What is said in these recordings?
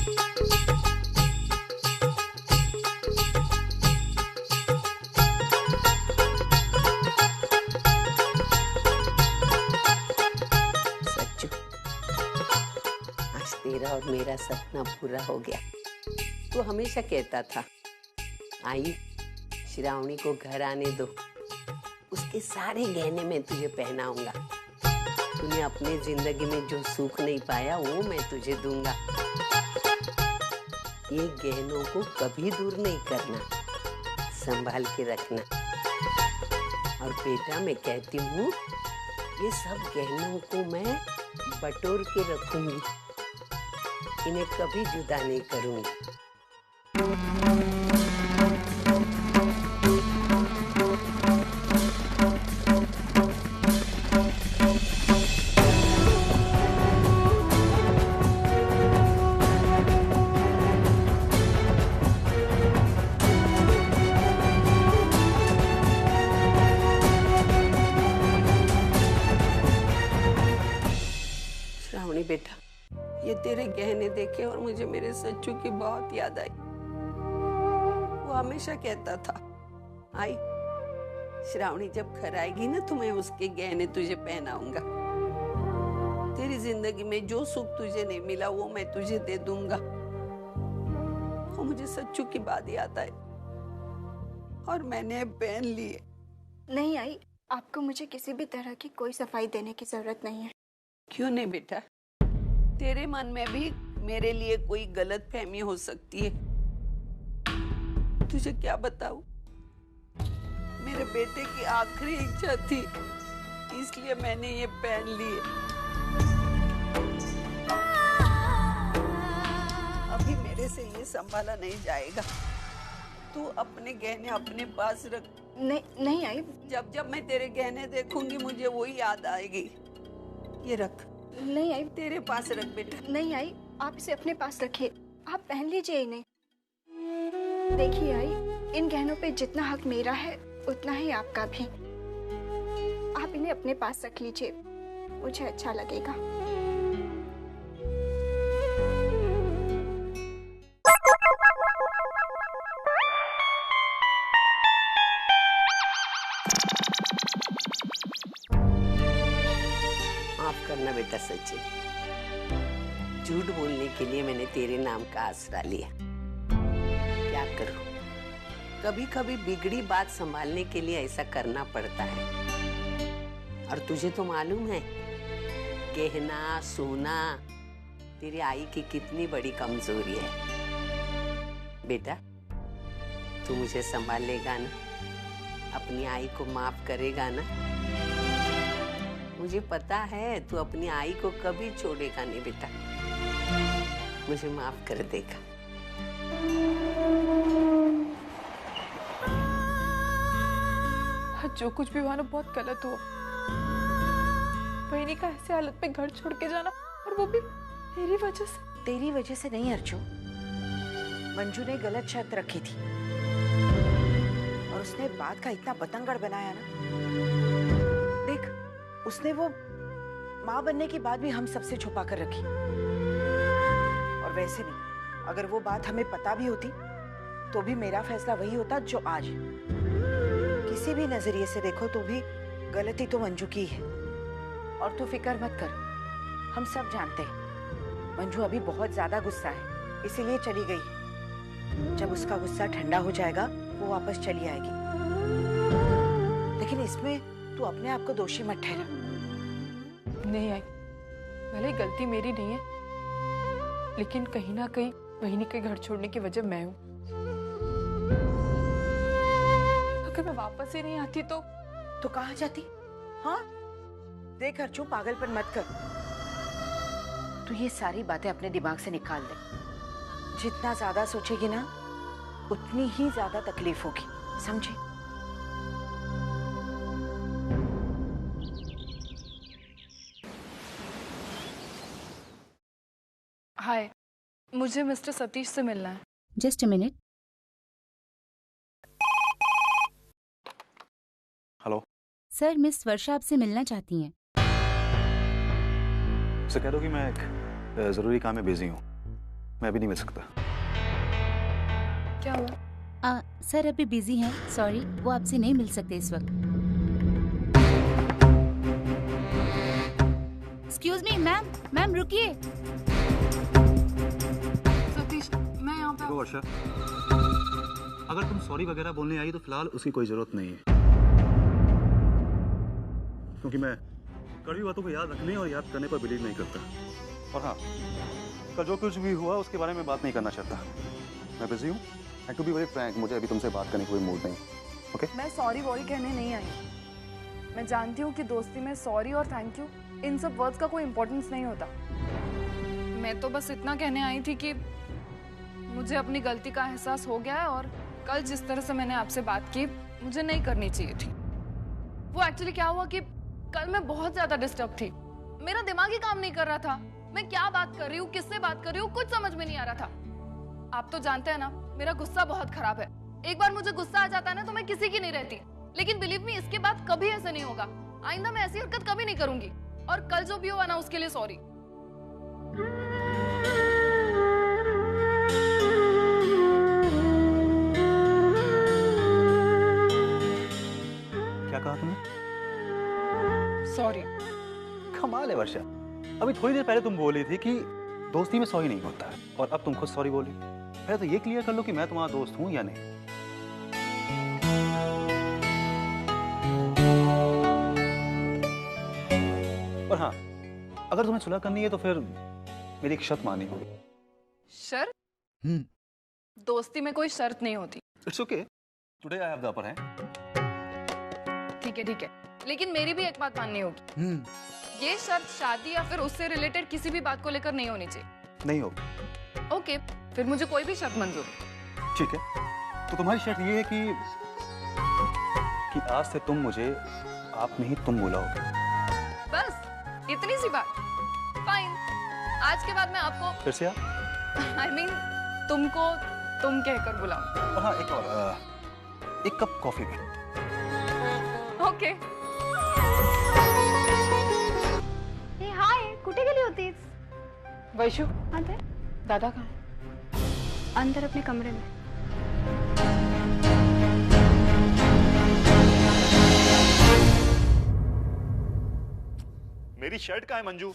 सच्चू, आज तेरा और मेरा सपना पूरा हो गया। तू हमेशा कहता था, आई श्रावणी को घर आने दो, उसके सारे गहने मैं तुझे पहनाऊंगा। तूने अपनी जिंदगी में जो सुख नहीं पाया वो मैं तुझे दूंगा। ये गहनों को कभी दूर नहीं करना, संभाल के रखना। और बेटा मैं कहती हूँ, ये सब गहनों को मैं बटोर के रखूंगी, इन्हें कभी जुदा नहीं करूंगी। श्रावणी बेटा, ये तेरे गहने देखे और मुझे मेरे सच्चू की बहुत याद आई। वो हमेशा कहता था, आई श्रावणी जब घर आएगी ना तो मैं उसके गहने तुझे पहनाऊंगा। तेरी जिंदगी में जो सुख तुझे नहीं मिला वो मैं तुझे दे दूंगा। और मुझे सच्चू की बात याद आई और मैंने पहन लिए। नहीं आई, आपको मुझे किसी भी तरह की कोई सफाई देने की जरूरत नहीं है। क्यों नहीं बेटा, तेरे मन में भी मेरे लिए कोई गलत फहमी हो सकती है। तुझे क्या बताऊं, मेरे बेटे की आखिरी इच्छा थी, इसलिए मैंने ये पहन लिए। अभी मेरे से ये संभाला नहीं जाएगा। तू अपने गहने अपने पास रख। नहीं आई, जब जब मैं तेरे गहने देखूंगी मुझे वही याद आएगी। ये रख। नहीं आई, तेरे पास रख बेटा। नहीं आई, आप इसे अपने पास रखिए, आप पहन लीजिए इन्हें। देखिए आई, इन गहनों पे जितना हक मेरा है उतना ही आपका भी। आप इन्हें अपने पास रख लीजिए, मुझे अच्छा लगेगा। माफ करना बेटा सचिन, झूठ बोलने के लिए मैंने तेरे नाम का आसरा लिया। क्या करूं, कभी कभी बिगड़ी बात संभालने के लिए ऐसा करना पड़ता है। और तुझे तो मालूम है, गहना सोना तेरी आई की कितनी बड़ी कमजोरी है। बेटा तू मुझे संभाल लेगा ना, अपनी आई को माफ करेगा ना? मुझे पता है तू अपनी आई को कभी छोड़ेगा नहीं बेटा, मुझे माफ कर देगा। जो कुछ भी हुआ ना बहुत गलत हुआ। बहनी का ऐसे हालत में घर छोड़ के जाना, और वो भी मेरी वजह से। तेरी वजह से नहीं अर्जु, मंजू ने गलत शर्त रखी थी और उसने बात का इतना बतंगड़ बनाया ना। देख, उसने वो माँ बनने की बात भी हम सबसे छुपा कर रखी। और वैसे भी अगर वो बात हमें पता भी होती तो भी मेरा फैसला वही होता जो आज। किसी भी नजरिए से देखो तो भी गलती तो मंजू की है। और तू फिक्र मत कर, हम सब जानते हैं मंजू अभी बहुत ज्यादा गुस्सा है, इसीलिए चली गई। जब उसका गुस्सा ठंडा हो जाएगा वो वापस चली आएगी। लेकिन इसमें तू अपने आप को दोषी मत ठहरा। नहीं आई, भले गलती मेरी नहीं है, लेकिन कहीं ना कहीं बहनी के घर छोड़ने की वजह मैं हूँ। अगर मैं वापस ही नहीं आती तो कहाँ जाती? हाँ देख अर्जु, पागलपन मत कर। तू ये सारी बातें अपने दिमाग से निकाल दे। जितना ज्यादा सोचेगी ना उतनी ही ज्यादा तकलीफ होगी, समझी? हाय, मुझे मिस्टर सतीश से मिलना है। Just a minute. Hello sir, miss Varsha आपसे मिलना चाहती हैं। उसे कह दो कि मैं एक जरूरी काम में बिजी हूँ, मैं अभी नहीं मिल सकता। क्या हुआ? सर अभी बिजी हैं, सॉरी, वो आपसे नहीं मिल सकते इस वक्त। एक्सक्यूज मी मैम रुकिए। सतीश, मैं यहाँ पे। वर्षा, अगर तुम सॉरी वगैरह बोलने आई तो फिलहाल उसकी कोई जरूरत नहीं है, क्योंकि मैं कड़वी बातों को याद रखने और याद करने पर बिलीव नहीं करता। और हाँ, कल जो कुछ भी हुआ उसके बारे में बात नहीं करना चाहता। मैं बिजी हूँ, आई टू बी वेरी फ्रैंक, मुझे अभी तुमसे बात करने का कोई मूड नहीं। ओके? मैं सॉरी वॉरी कहने नहीं आई। मैं जानती हूँ कि दोस्ती में सॉरी और थैंक यू इन सब वर्ड्स का कोई इम्पोर्टेंस नहीं होता। मैं तो बस इतना कहने आई थी कि मुझे अपनी गलती का एहसास हो गया है और कल जिस तरह से मैंने आपसे बात की मुझे नहीं करनी चाहिए थी। वो एक्चुअली क्या हुआ कि कल मैं बहुत ज्यादा डिस्टर्ब थी, मेरा दिमाग ही काम नहीं कर रहा था। मैं क्या बात कर रही हूँ, किससे बात कर रही हूँ, कुछ समझ में नहीं आ रहा था। आप तो जानते हैं ना, मेरा गुस्सा बहुत खराब है। एक बार मुझे गुस्सा आ जाता है ना तो मैं किसी की नहीं रहती। लेकिन बिलीव मी, इसके बाद कभी ऐसा नहीं होगा। आइंदा मैं ऐसी हरकत कभी नहीं करूंगी। और कल जो भी हुआ ना उसके लिए सॉरी। क्या कहा तुमने? सॉरी। कमाल है वर्षा, अभी थोड़ी देर पहले तुम बोली थी कि दोस्ती में सॉरी नहीं होता है और अब तुम खुद सॉरी बोली। पहले तो ये क्लियर कर लो कि मैं तुम्हारा दोस्त हूं या नहीं। और हाँ, अगर तुम्हें सुलह करनी है तो फिर मेरी एक शर्त माननी होगी। शर्त? दोस्ती में कोई शर्त नहीं होती। It's okay, today I have the upper hand. ठीक है, लेकिन मेरी भी एक बात माननी होगी। ये शर्त शादी या फिर उससे रिलेटेड किसी भी बात को लेकर नहीं होनी चाहिए। नहीं होगी। ओके, फिर मुझे कोई भी शर्त मंजूर। ठीक है, तो तुम्हारी शर्त ये है कि आज से तुम मुझे आप नहीं तुम बुलाओगे। बस इतनी सी बात? फाइन, आज के बाद मैं आपको फिर से I mean, तुमको तुम कहकर बुलाऊं। और हाँ, एक और एक कप कॉफी भी। ओके। हाय, कुठे गेली होतीस? वैशु, आता है? दादा कहाँ है? अंदर अपने कमरे में। मेरी शर्ट कहाँ है मंजू?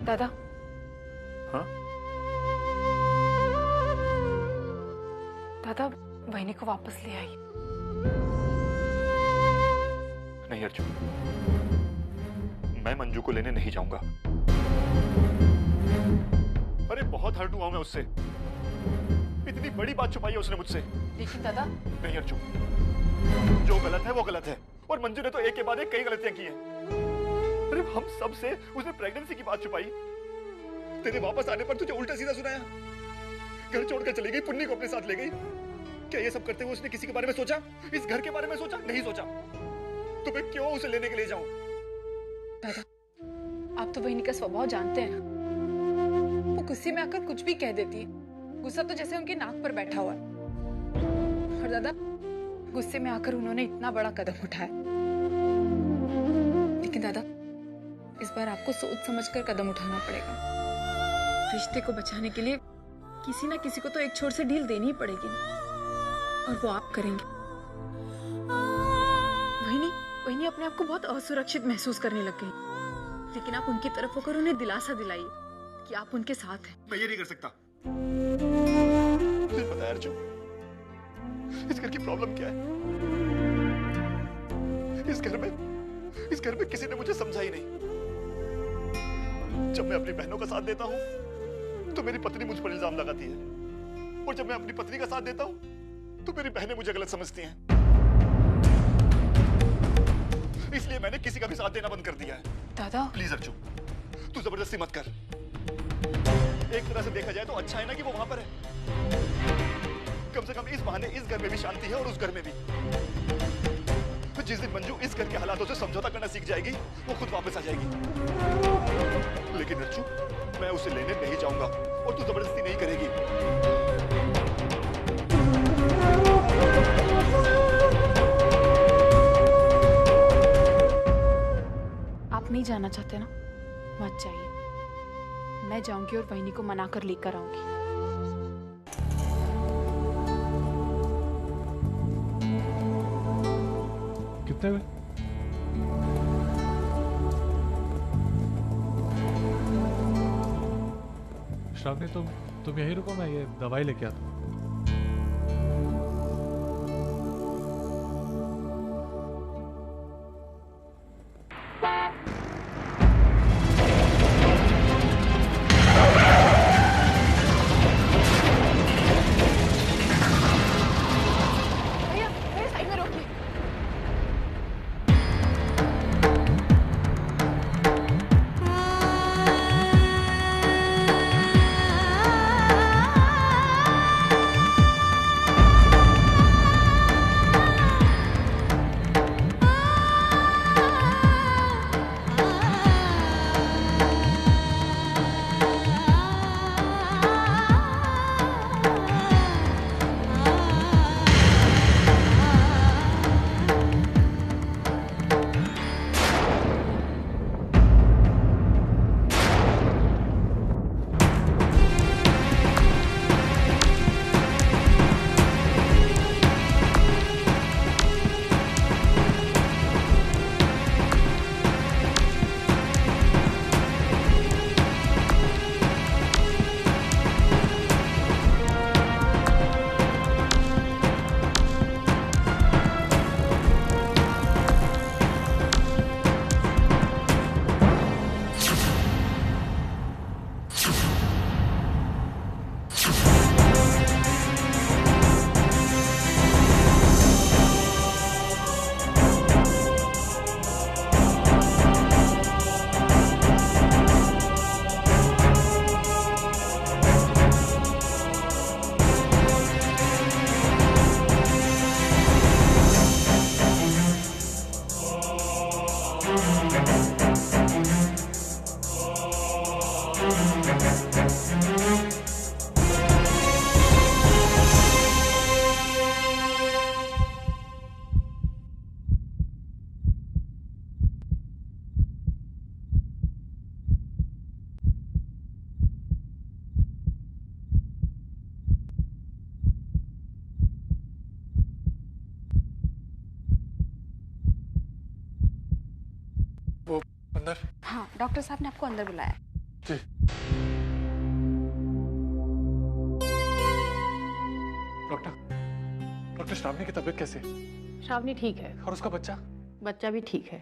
दादा। हाँ? दादा, बहनी को वापस ले आई। नहीं अर्जुन, मैं मंजू को लेने नहीं जाऊंगा। अरे बहुत हर्ट हुआ मैं उससे, इतनी बड़ी बात छुपाई है उसने मुझसे। लेकिन दादा। नहीं अर्जुन, जो गलत है वो गलत है और मंजू ने तो एक के बाद एक कई गलतियां की हैं। अरे हम सब से उसने प्रेगनेंसी की बात छुपाई, तेरे वापस आने पर तुझे उल्टा सीधा सुनाया, घर छोड़कर चली गई, पुन्नी को अपने साथ ले गई। क्या ये सब करते हुए उसने किसी के बारे में सोचा, इस घर के बारे में सोचा? नहीं सोचा। तो मैं क्यों उसे लेने के लिए जाऊं? दादा, आप तो बहनी का स्वभाव जानते हैं ना, वो गुस्से में आकर कुछ भी कह देती है। गुस्सा तो जैसे उनके नाक पर बैठा हुआ है। और दादा, गुस्से में आकर उन्होंने इतना बड़ा कदम उठाया। लेकिन दादा, इस बार आपको सोच समझकर कदम उठाना पड़ेगा। रिश्ते को बचाने के लिए किसी ना किसी को तो एक छोर से डील देनी ही पड़ेगी, और वो आप करेंगे। वहीनी अपने आप को बहुत असुरक्षित महसूस करने लग गई, लेकिन आप उनकी तरफ होकर उन्हें दिलासा दिलाइए कि आप उनके साथ हैं। मैं ये नहीं कर सकता। तुझे पता है अर्जुन, इस घर की प्रॉब्लम क्या है? इस घर में किसी ने मुझे समझा ही नहीं। जब मैं अपनी बहनों का साथ देता हूँ तो मेरी पत्नी मुझ पर इल्जाम लगाती है, और जब मैं अपनी पत्नी का साथ देता हूँ तो मेरी बहनें मुझे गलत समझती हैं। इसलिए मैंने किसी का भी साथ देना बंद कर दिया है। दादा प्लीज अर्जुन, तू जबरदस्ती मत कर। एक तरह से देखा जाए तो अच्छा है ना कि वो वहां पर है। कम से कम इस बहाने इस घर में भी शांति है और उस घर में भी। जिस दिन मंजू इस घर के हालातों से समझौता करना सीख जाएगी, वो खुद वापस आ जाएगी। लेकिन अर्जुन, मैं उसे लेने नहीं जाऊंगा और तू जबरदस्ती नहीं करेगी। नहीं जाना चाहते ना, मत जाइए। मैं जाऊंगी और वहीनी को मना कर लेकर आऊंगी। कितने हुए? श्रावणी तुम यहीं रुको, मैं ये दवाई लेके आता हूँ। अंदर? हाँ, डॉक्टर साहब ने आपको अंदर बुलाया। जी। डॉक्टर श्रावणी की तबीयत कैसी है? श्रावणी ठीक है। और उसका बच्चा? बच्चा भी ठीक है।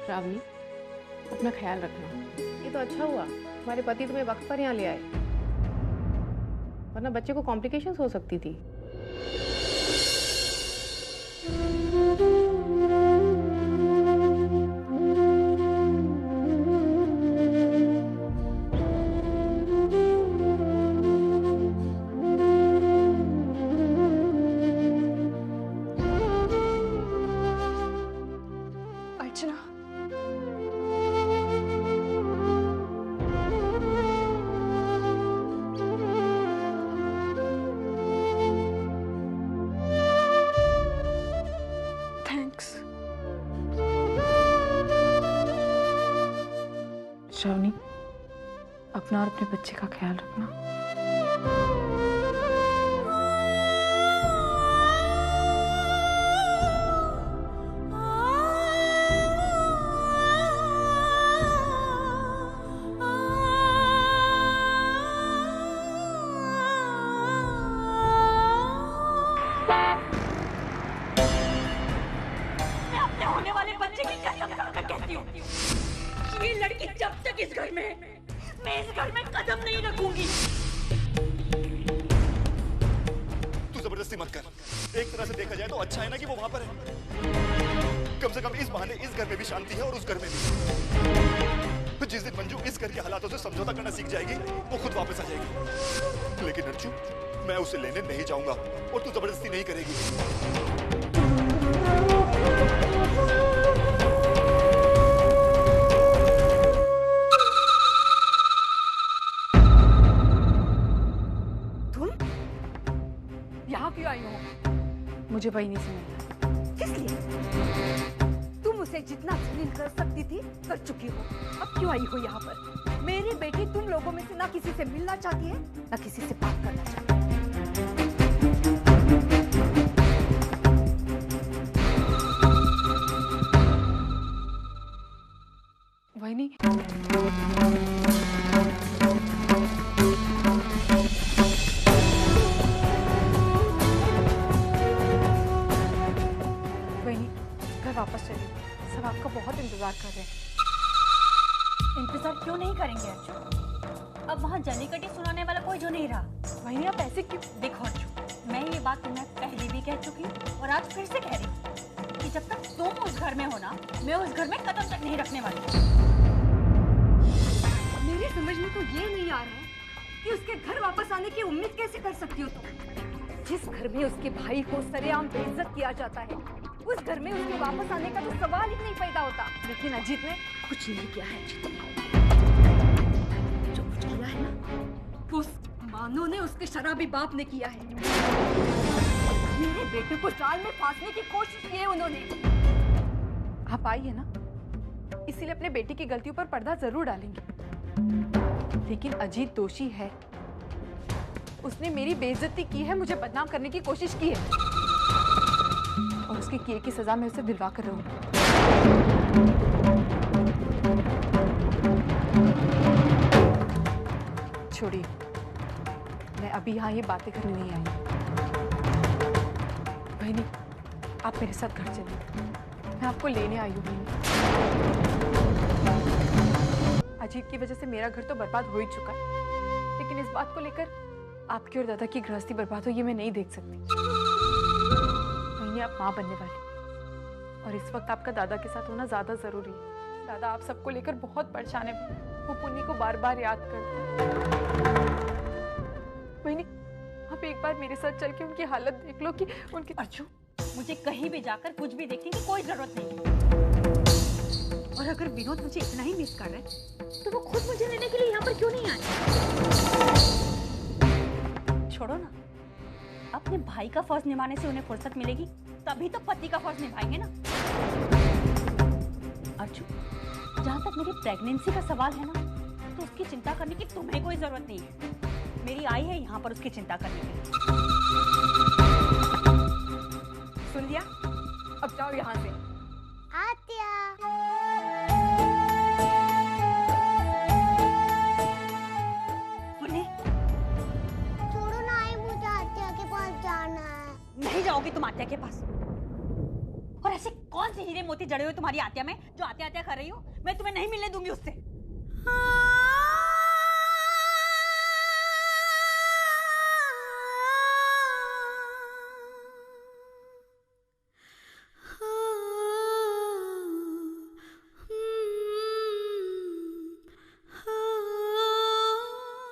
श्रावणी, अपना ख्याल रखना। ये तो अच्छा हुआ तुम्हारे पति तुम्हें वक्त पर यहाँ ले आए, वरना बच्चे को कॉम्प्लिकेशंस हो सकती थी। श्रावणी, अपना और अपने बच्चे का ख्याल रखना। मैं अपने होने वाले बच्चे की कसम खाकर कहती हूँ, ये लड़की जब तक इस घर में है, मैं इस घर में कदम नहीं रखूंगी। तू जबरदस्ती मत कर। एक तरह से देखा जाए तो अच्छा है ना कि वो वहां पर है। कम से कम इस बहाने इस घर में भी शांति है और उस घर में भी। तो जिस दिन मंजू इस घर के हालातों से समझौता करना सीख जाएगी, वो खुद वापस आ जाएगी। लेकिन अर्चू, मैं उसे लेने नहीं जाऊंगा और तू जबरदस्ती नहीं करेगी। मुझे बहनी से मिलना। किस लिए? तुम उसे जितना जलील कर सकती थी कर चुकी हो। अब क्यों आई हो यहाँ पर? मेरी बेटी तुम लोगों में से ना किसी से मिलना चाहती है ना किसी से बात करना चाहती है। बहनी, घर वापस चलिए, सब आपका बहुत इंतजार कर रहे हैं। इंतजार क्यों नहीं करेंगे अर्जुन? अब वहाँ जली कटी सुनाने वाला कोई जो नहीं रहा। वही आप ऐसे क्यों? देखो अर्जुन, मैं ये बात तुम्हें पहले भी कह चुकी हूँ और आज फिर से कह रही हूँ कि जब तक तुम उस घर में हो ना, मैं उस घर में कदम तक नहीं रखने वाली। मेरी समझ में तो ये नहीं आ रहा है कि उसके घर वापस आने की उम्मीद कैसे कर सकती हो तुम? जिस घर में उसके भाई को सरेआम बेइज्जत किया जाता है, उस घर में उसके वापस आने का तो सवाल ही नहीं पैदा होता। लेकिन अजीत ने कुछ नहीं किया है। जो कुछ किया है ना, उस मानो ने उसके शराबी बाप ने किया है। मेरे बेटे को जाल में फांसने की कोशिश की है उन्होंने। आप आई है ना, इसीलिए अपने बेटे की गलतियों पर पर्दा जरूर डालेंगे, लेकिन अजीत दोषी है। उसने मेरी बेइज्जती की है, मुझे बदनाम करने की कोशिश की है और उसके किए की सजा मैं उसे दिलवा कर रहूं। छोड़िए, मैं अभी यहाँ ये बातें करने नहीं आई। बहनी, आप मेरे साथ घर चलिए, मैं आपको लेने आई हूँ। अजीत की वजह से मेरा घर तो बर्बाद हो ही चुका है, लेकिन इस बात को लेकर आपकी और दादा की गृहस्थी बर्बाद हो ये मैं नहीं देख सकती। आप माँ बनने वाली और इस वक्त आपका दादा के साथ होना ज्यादा जरूरी है। दादा आप सबको लेकर बहुत परेशान है, वो पुन्नी को बार बार याद करते हैं। बहनी, आप एक बार मेरे साथ चल के उनकी हालत देख लो कि उनकी। अर्जुन, मुझे कहीं भी जाकर कुछ भी देखने की कोई जरूरत नहीं। और अगर विनोद मुझे इतना ही मिस कर रहे हैं तो वो खुद मुझे लेने के लिए यहाँ पर क्यों नहीं आए? छोड़ो ना, अपने भाई का फर्ज निभाने से उन्हें फुर्सत मिलेगी तभी तो पति का फर्ज निभाएंगे ना। अर्जुन, जहाँ तक मेरी प्रेगनेंसी का सवाल है ना, तो उसकी चिंता करने की तुम्हें कोई जरूरत नहीं है। मेरी आई है यहाँ पर उसकी चिंता करने के लिए। सुन लिया? अब जाओ यहाँ से। आत्या। छोड़ो ना, आई मुझे आत्या के पास जाना है। नहीं जाओगी तुम आत्या के पास? और ऐसे कौन से हीरे मोती जड़े हुए तुम्हारी आत्या में जो आत्या आत्या कर रही हो? मैं तुम्हें नहीं मिलने दूंगी उससे।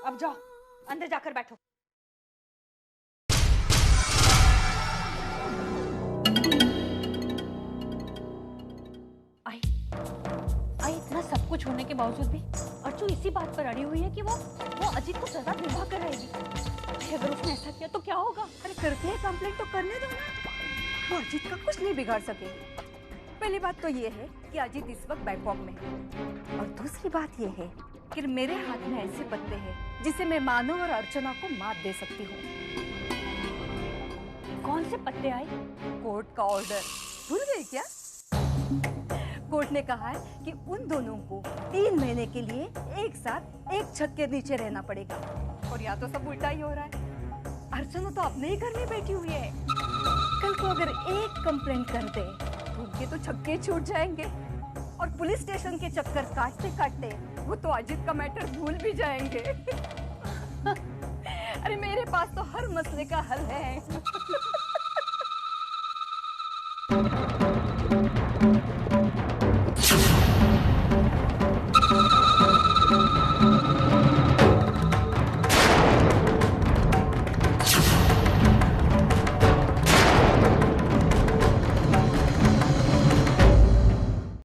अब जाओ, अंदर जाकर बैठो। आई इतना सब कुछ होने के बावजूद भी अर्चू इसी बात पर अड़ी हुई है कि वो अजीत को सजा दिलवा कर रहेगी। अगर उसने ऐसा किया तो क्या होगा? अरे करते हैं कंप्लेंट तो करने दो ना, वो अजीत का कुछ नहीं बिगाड़ सकेगी। पहली बात तो ये है कि अजीत इस वक्त बैंकॉक में है, और दूसरी बात ये है कि मेरे हाथ में ऐसे पत्ते हैं जिसे मैं मानो और अर्चना को मात दे सकती हूँ। कौन से पत्ते आए? कोर्ट का ऑर्डर भूल गए क्या? कोर्ट ने कहा है कि उन दोनों को 3 महीने के लिए एक साथ एक छत के नीचे रहना पड़ेगा। और यहाँ तो सब उल्टा ही हो रहा है। अर्चना तो अपने ही घर में बैठी हुई है। कल को अगर एक कंप्लेंट कर दे तो उनके तो छक्के छूट जाएंगे, और पुलिस स्टेशन के चक्कर काटते काटते वो तो अजीत का मैटर भूल भी जाएंगे। अरे मेरे पास तो हर मसले का हल है।